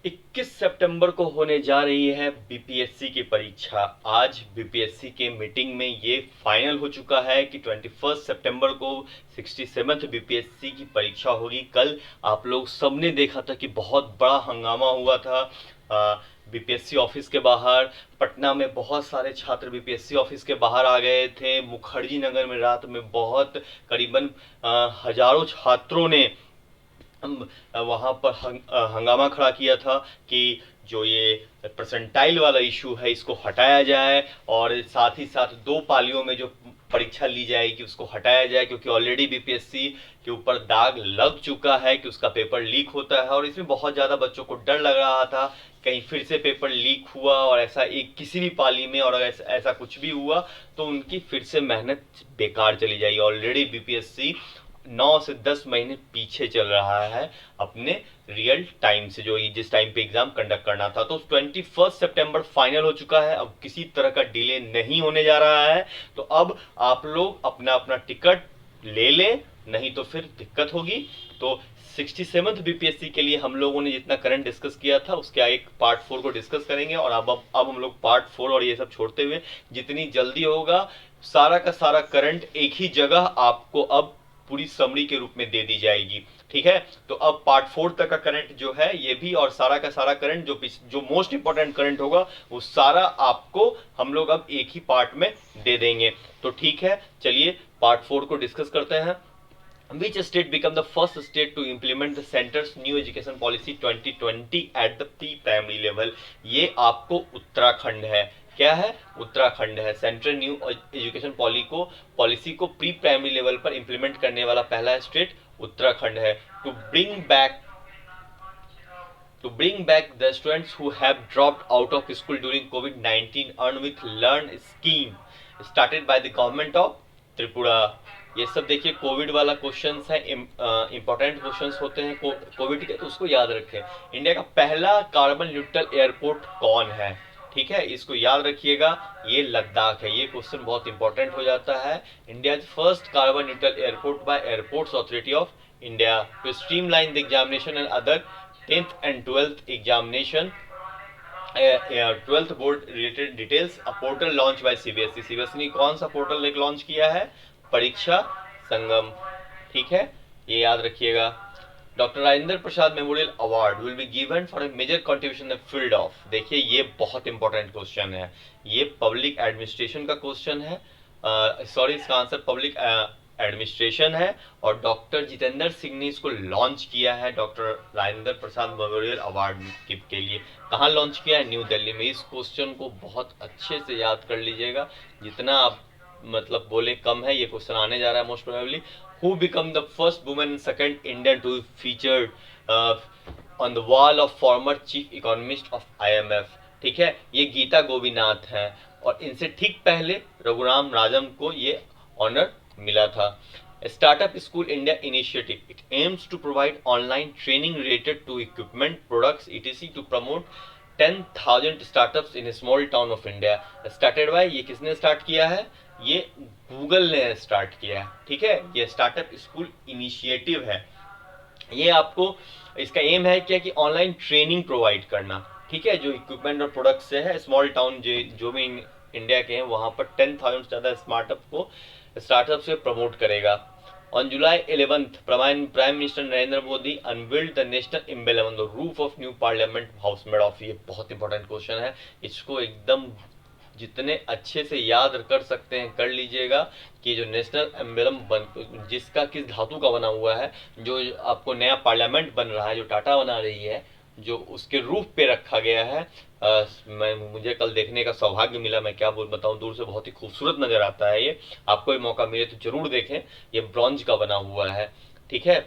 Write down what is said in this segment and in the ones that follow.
21 सितंबर को होने जा रही है बीपीएससी की परीक्षा। आज बीपीएससी के मीटिंग में ये फाइनल हो चुका है कि 21 सितंबर को 67th बीपीएससी की परीक्षा होगी। कल आप लोग सबने देखा था कि बहुत बड़ा हंगामा हुआ था बीपीएससी ऑफिस के बाहर। पटना में बहुत सारे छात्र बीपीएससी ऑफिस के बाहर आ गए थे। मुखर्जी नगर में रात में बहुत करीबन हजारों छात्रों ने वहां पर हंगामा खड़ा किया था कि जो ये परसेंटाइल वाला इशू है इसको हटाया जाए और साथ ही साथ दो पालियों में जो परीक्षा ली जाएगी उसको हटाया जाए, क्योंकि ऑलरेडी बीपीएससी के ऊपर दाग लग चुका है कि उसका पेपर लीक होता है और इसमें बहुत ज़्यादा बच्चों को डर लग रहा था कहीं फिर से पेपर लीक हुआ और ऐसा एक किसी भी पाली में और ऐसा कुछ भी हुआ तो उनकी फिर से मेहनत बेकार चली जाएगी। ऑलरेडी बीपीएससी 9 से 10 महीने पीछे चल रहा है अपने रियल टाइम से, जो जिस टाइम पे एग्जाम कंडक्ट करना था। तो 21 सितंबर फाइनल हो चुका है, अब किसी तरह का डिले नहीं होने जा रहा है। तो अब आप लोग अपना अपना टिकट ले लें, नहीं तो फिर दिक्कत होगी। तो 67th बीपीएससी के लिए हम लोगों ने जितना करंट डिस्कस किया था उसके आगे पार्ट 4 को डिस्कस करेंगे और अब हम लोग पार्ट 4 और ये सब छोड़ते हुए जितनी जल्दी होगा सारा का सारा करंट एक ही जगह आपको अब पूरी समरी के रूप में दे दी जाएगी। ठीक है, तो अब पार्ट 4 तक का करंट जो है ये भी और सारा का सारा करंट जो मोस्ट इंपॉर्टेंट करंट होगा वो सारा आपको हम लोग अब एक ही पार्ट में दे देंगे। तो ठीक है, चलिए पार्ट 4 को डिस्कस करते हैं। Which state become the first state to implement the center's new education policy 2020 at the pre-primary level? ये आपको उत्तराखंड है। क्या है? उत्तराखंड है। सेंट्रल न्यू एजुकेशन पॉलिसी को प्री प्राइमरी लेवल पर इंप्लीमेंट करने वाला पहला स्टेट उत्तराखंड है। To bring back the students who have dropped out of school during COVID-19 earn with learn scheme started by the government of Tripura. ये सब देखिए Covid वाला क्वेश्चंस है, इंपॉर्टेंट क्वेश्चंस होते हैं कोविड के, तो उसको याद रखें। इंडिया का पहला कार्बन न्यूट्रल एयरपोर्ट कौन है? ठीक है, इसको याद रखिएगा, ये लद्दाख है। ये क्वेश्चन बहुत इंपॉर्टेंट हो जाता है। India first carbon neutral airport by airports authority of India to streamline the examination and other 10th and 12th examination 12th board related details, a portal launched by CBSE. CBSE ने कौन सा portal launch किया है? परीक्षा संगम। ठीक है, ये याद रखिएगा। Doctor Rajendra Prasad memorial award will be given for a major contribution in the field of. देखिए ये बहुत इंपॉर्टेंट क्वेश्चन है, ये पब्लिक एडमिनिस्ट्रेशन का क्वेश्चन है। सॉरी, इसका आंसर पब्लिक एडमिनिस्ट्रेशन है और डॉक्टर जितेंद्र सिंह ने इसको लॉन्च किया है doctor Rajendra Prasad memorial award के लिए। कहाँ लॉन्च किया है? न्यू दिल्ली में। इस क्वेश्चन को बहुत अच्छे से याद कर लीजिएगा, जितना आप मतलब बोले कम है। ये क्वेश्चन आने जा रहा है most probably. Who become the first women second Indian to featured on the wall of former chief economist of IMF? ठीक है, ये गीता गोपीनाथ हैं और इनसे ठीक पहले रघुराम राजन को ये ऑनर मिला था। Startup school India initiative, it aims to provide online training related to equipment products etc to promote 10,000 startups in small town of India. Started by, ये किसने स्टार्ट किया है? ये गूगल ने स्टार्ट किया है। ठीक है, ये स्टार्टअप स्कूल इनिशिएटिव है। ये आपको इसका एम है क्या कि ऑनलाइन ट्रेनिंग प्रोवाइड करना। ठीक है, जो इक्विपमेंट और प्रोडक्ट से है स्मॉल टाउन जो भी इंडिया के हैं वहां पर 10,000 से ज्यादा स्टार्टअप से प्रमोट करेगा। On July 11th prime minister Narendra Modi unveiled the national emblem on the roof of new parliament house made of. ये बहुत इंपॉर्टेंट क्वेश्चन है, इसको एकदम जितने अच्छे से याद कर सकते हैं कर लीजिएगा कि जो नेशनल एम्बलम जिसका किस धातु का बना हुआ है, जो आपको नया पार्लियामेंट बन रहा है, जो टाटा बना रही है, जो उसके रूफ पे रखा गया है। मुझे कल देखने का सौभाग्य मिला, मैं क्या बताऊं, दूर से बहुत ही खूबसूरत नजर आता है। ये आपको भी मौका मिले तो जरूर देखें, ये ब्रॉन्ज का बना हुआ है। ठीक है,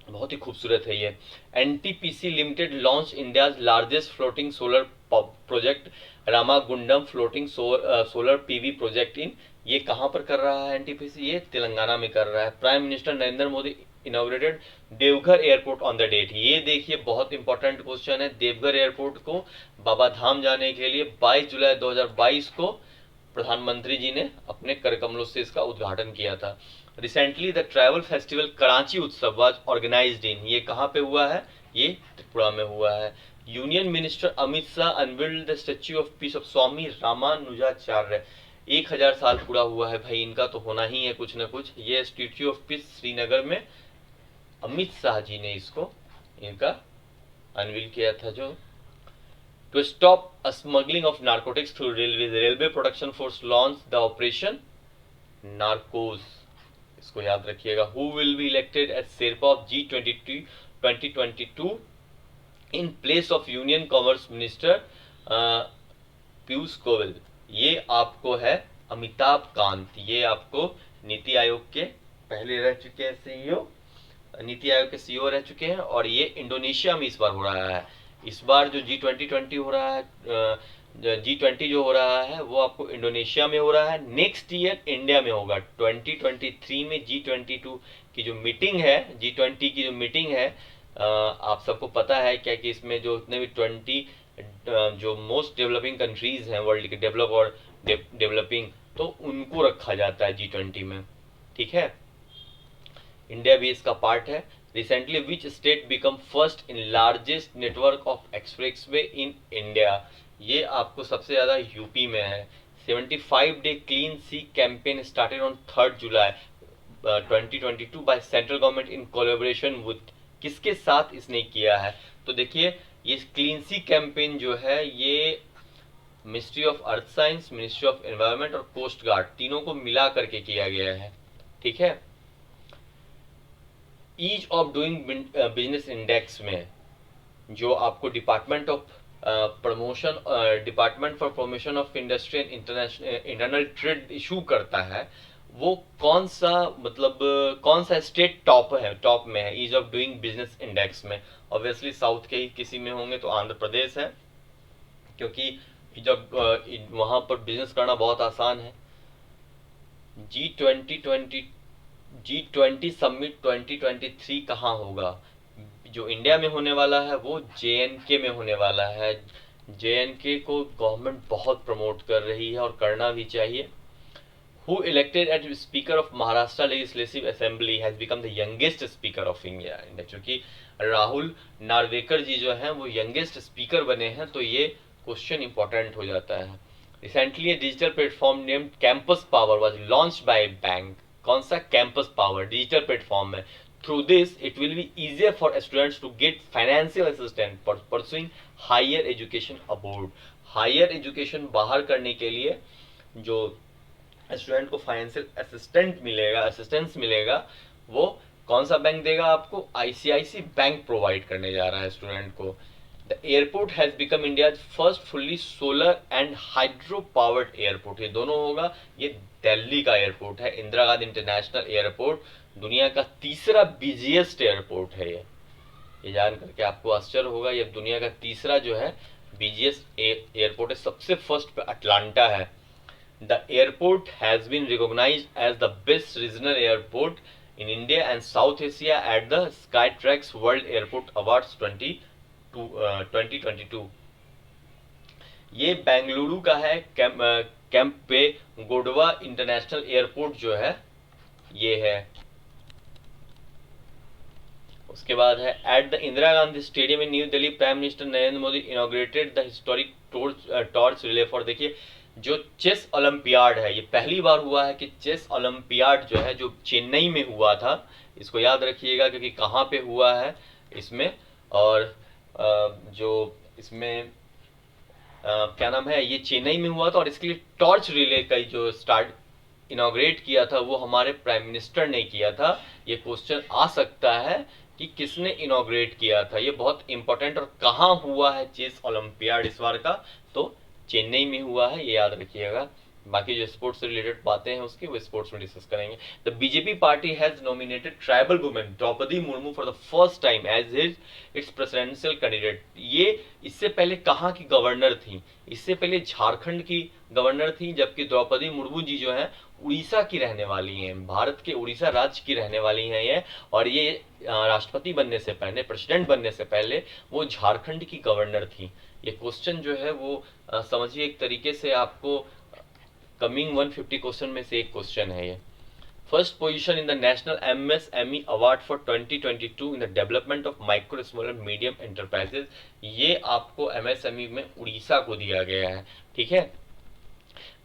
बहुत ही खूबसूरत है ये। NTPC limited launch India largest floating solar project Ramagundam floating solar PV project in. ये कहां पर कर रहा है एनटीपीसी? ये तेलंगाना में कर रहा है। Prime minister Narendra Modi inaugurated Deoghar airport on the date. ये देखिए बहुत इंपॉर्टेंट क्वेश्चन है। देवघर एयरपोर्ट को बाबा धाम जाने के लिए 22 जुलाई 2022 को प्रधानमंत्री जी ने अपने कर कमलों से इसका उद्घाटन किया था। Recently the travel festival Karachi उत्सव वाज ऑर्गेनाइज्ड इन। ये कहाँ पे हुआ है? ये त्रिपुरा में हुआ है। Union minister Amit Shah unveiled the statue of peace of Swami Ramanujacharya. 1000 साल पूरा हुआ है भाई इनका, तो होना ही है कुछ ना कुछ। ये स्टैच्यू ऑफ पीस श्रीनगर में अमित शाह जी ने इसको इनका अनवील किया था। जो to stop smuggling of narcotics through railway, railway protection force launch the operation narcos, इसको याद रखिएगा। Who will be elected as sherpa of G20 2022 in place of union commerce minister Piyush Goyal. ये आपको है अमिताभ कांत, ये आपको नीति आयोग के पहले रह चुके हैं सीईओ, नीति आयोग के सीईओ रह चुके हैं, और ये इंडोनेशिया में इस बार हो रहा है। इस बार जो G20 हो रहा है, G20 जो हो रहा है वो आपको इंडोनेशिया में हो रहा है। नेक्स्ट ईयर इंडिया में होगा 2023 में। G22 की जो मीटिंग है, G20 की जो मीटिंग है, आप सबको पता है क्या कि इसमें जो इतने भी 20 जो मोस्ट डेवलपिंग कंट्रीज हैं वर्ल्ड के, डेवलप और डेवलपिंग, तो उनको रखा जाता है G20 में, ठीक है। इंडिया भी इसका पार्ट है। Recently which state become first in largest network of expressway in India, ये आपको सबसे ज्यादा यूपी में है। 75 day clean sea campaign started on 3 July 2022 by central government in collaboration with, किसके साथ इसने किया है? तो देखिए ये क्लीन सी कैंपेन जो है ये ministry of earth science, ministry of environment और कोस्ट गार्ड तीनों को मिला करके किया गया है, ठीक है। Ease of doing business index में जो आपको department of promotion, department for promotion of industry and internal trade issue करता है, वो कौन सा, मतलब कौन सा स्टेट टॉप में है ease of doing business index में? ऑब्वियसली साउथ के ही किसी में होंगे तो आंध्र प्रदेश है, क्योंकि जब वहां पर बिजनेस करना बहुत आसान है। G20 समिट 2023 कहाँ होगा? जो इंडिया में होने वाला है वो JNK में होने वाला है। JNK को गवर्नमेंट बहुत प्रमोट कर रही है और करना भी चाहिए। Who elected as Speaker of Maharashtra Legislative Assembly has become the youngest Speaker of India? क्योंकि राहुल नार्वेकर जी जो हैं वो यंगेस्ट स्पीकर बने हैं, तो ये क्वेश्चन इंपॉर्टेंट हो जाता है। Recently digital platform named campus power was launched by bank. कौन सा? कैंपस पावर डिजिटल प्लेटफॉर्म है। Through this it will be easier for students to get financial assistance for pursuing higher education abroad. Higher education बाहर करने के लिए जो student को financial assistance मिलेगा, वो कौन सा बैंक देगा आपको? ICICI बैंक प्रोवाइड करने जा रहा है स्टूडेंट को। The airport has become India first fully solar and hydro powered airport. ये दोनों होगा। ये दिल्ली का एयरपोर्ट है, इंदिरा गांधी इंटरनेशनल एयरपोर्ट, दुनिया का तीसरा बिजिएस्ट एयरपोर्ट है ये जान करके आपको आश्चर्य होगा। ये दुनिया का तीसरा जो है बिजिएस्ट एयरपोर्ट है। सबसे फर्स्ट पे अटलांटा है। The airport has been recognized as the best regional airport in India and South Asia at the Skytrax World Airport Awards 2022। ये बेंगलुरु का है। कैंपे गोडवा इंटरनेशनल एयरपोर्ट जो है ये है। उसके बाद है at the Indira Gandhi stadium in new Delhi, prime minister Narendra Modi inaugurated the historic torch relay for. देखिए जो चेस ओलंपियाड है, ये पहली बार हुआ है कि चेस ओलंपियाड जो है जो चेन्नई में हुआ था, इसको याद रखिएगा क्योंकि कहाँ पे हुआ है इसमें, और जो इसमें क्या नाम है, ये चेन्नई में हुआ था। और इसके लिए टॉर्च रिले का जो स्टार्ट इनॉग्रेट किया था वो हमारे प्राइम मिनिस्टर ने किया था। ये क्वेश्चन आ सकता है कि किसने इनॉग्रेट किया था, ये बहुत इंपॉर्टेंट। और कहाँ हुआ है चेस ओलंपियाड इस बार का? तो चेन्नई में हुआ है, ये याद रखिएगा। बाकी जो स्पोर्ट्स से रिलेटेड बातें हैं उसकी वो स्पोर्ट्स में डिस्कस करेंगे। The BJP party has nominated tribal women Draupadi Murmu for the first time as its presidential candidate. ये इससे पहले कहाँ की गवर्नर थी? इससे पहले झारखंड की गवर्नर थी, जबकि द्रौपदी मुर्मू जी जो है उड़ीसा की रहने वाली हैं, भारत के उड़ीसा राज्य की रहने वाली हैं ये। और ये राष्ट्रपति बनने से पहले, प्रेसिडेंट बनने से पहले वो झारखंड की गवर्नर थी। ये क्वेश्चन जो है वो समझिए एक तरीके से आपको कमिंग 150 क्वेश्चन में से एक क्वेश्चन है ये। First position in the National MSME Award for 2022 in the development of micro, small and medium enterprises. ये आपको MSME में उड़ीसा को दिया गया है, ठीक है।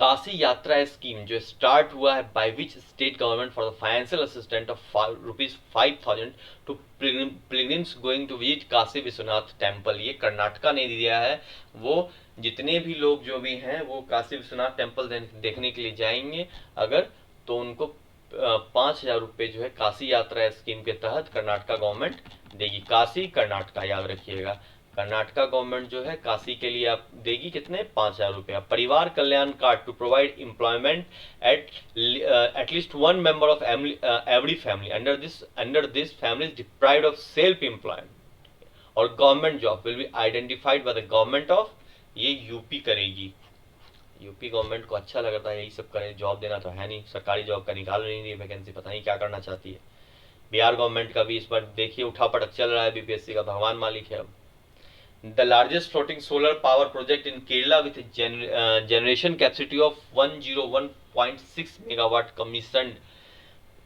काशी यात्रा स्कीम जो स्टार्ट हुआ है, by which state government for the financial assistant of ₹5,000 to pilgrims going to visit Kashi Vishwanath temple. ये कर्नाटका ने दिया है। वो जितने भी लोग जो भी हैं वो काशी विश्वनाथ टेम्पल देखने के लिए जाएंगे अगर, तो उनको 5,000 रुपये जो है काशी यात्रा स्कीम के तहत कर्नाटका गवर्नमेंट देगी। काशी कर्नाटका याद रखिएगा, कर्नाटका गवर्नमेंट जो है काशी के लिए आप देगी कितने, 5,000 रुपया। Parivar Kalyan card to provide employment at least one member of every family under this family is deprived of self employment और government job will be identified by the government of, ये यूपी करेगी। यूपी गवर्नमेंट को अच्छा लगता है यही सब करे, जॉब देना तो है नहीं, सरकारी जॉब का निकाल नहीं रही वैकेंसी, पता नहीं क्या करना चाहती है। बिहार गवर्नमेंट का भी इस बार देखिए उठापटक चल रहा है, बीपीएससी का भगवान मालिक है। अब the largest floating solar power project in Kerala with a generation capacity of 101.6 megawatt commissioned।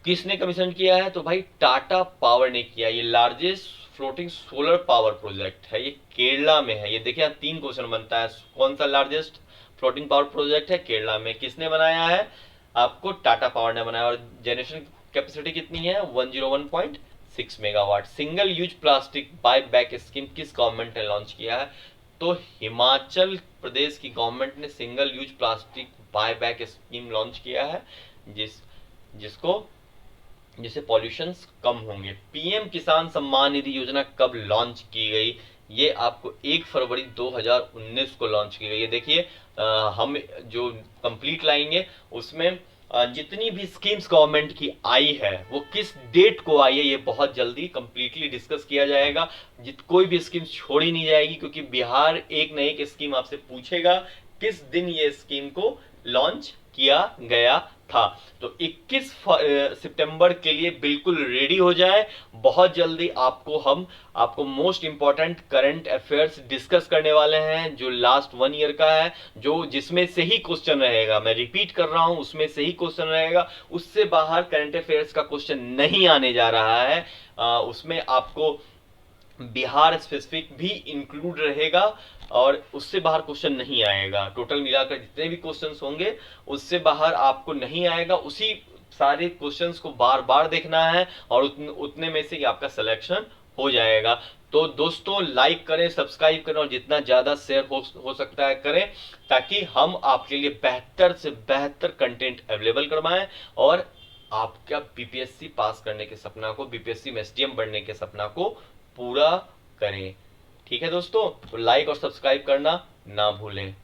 किसने कमीशन किया है, तो भाई टाटा पावर ने किया। ये largest floating solar power project है, ये केरला में है। ये देखिए 3 क्वेश्चन बनता है, कौन सा लार्जेस्ट फ्लोटिंग पावर प्रोजेक्ट है, केरला में। किसने बनाया है, आपको टाटा पावर ने बनाया। और जनरेशन कैपेसिटी कितनी है, 101.6 megawatt. Single use plastic buy back scheme किस गवर्नमेंट ने लॉन्च किया है, तो हिमाचल प्रदेश की गवर्नमेंट ने single use plastic buy back scheme launch किया है, जिससे पॉल्यूशंस कम होंगे। पीएम किसान सम्मान निधि योजना कब लॉन्च की गई, ये आपको 1 फरवरी 2019 को लॉन्च की गई है। देखिए हम जो कंप्लीट लाएंगे उसमें जितनी भी स्कीम्स गवर्नमेंट की आई है वो किस डेट को आई है, ये बहुत जल्दी कंप्लीटली डिस्कस किया जाएगा। कोई भी स्कीम छोड़ी नहीं जाएगी, क्योंकि बिहार एक न एक स्कीम आपसे पूछेगा किस दिन ये स्कीम को लॉन्च किया गया था। तो 21 सितंबर के लिए बिल्कुल रेडी हो जाए। बहुत जल्दी आपको most important current affairs discuss करने वाले हैं, जो लास्ट 1 ईयर का है, जिसमें से ही क्वेश्चन रहेगा। मैं रिपीट कर रहा हूं, उसमें से ही क्वेश्चन रहेगा, उससे बाहर करंट अफेयर्स का क्वेश्चन नहीं आने जा रहा है। उसमें आपको बिहार स्पेसिफिक भी इंक्लूड रहेगा और उससे बाहर क्वेश्चन नहीं आएगा। टोटल मिलाकर जितने भी क्वेश्चंस होंगे उससे बाहर आपको नहीं आएगा। उसी सारे क्वेश्चंस को बार बार देखना है और उतने में से ही आपका सिलेक्शन हो जाएगा। तो दोस्तों लाइक करें, सब्सक्राइब करें और जितना ज्यादा शेयर हो सकता है करें, ताकि हम आपके लिए बेहतर से बेहतर कंटेंट अवेलेबल करवाएं और आपका बीपीएससी पास करने के सपना को, बीपीएससी में एसडीएम बनने के सपना को पूरा करें। ठीक है दोस्तों, तो लाइक और सब्सक्राइब करना ना भूलें।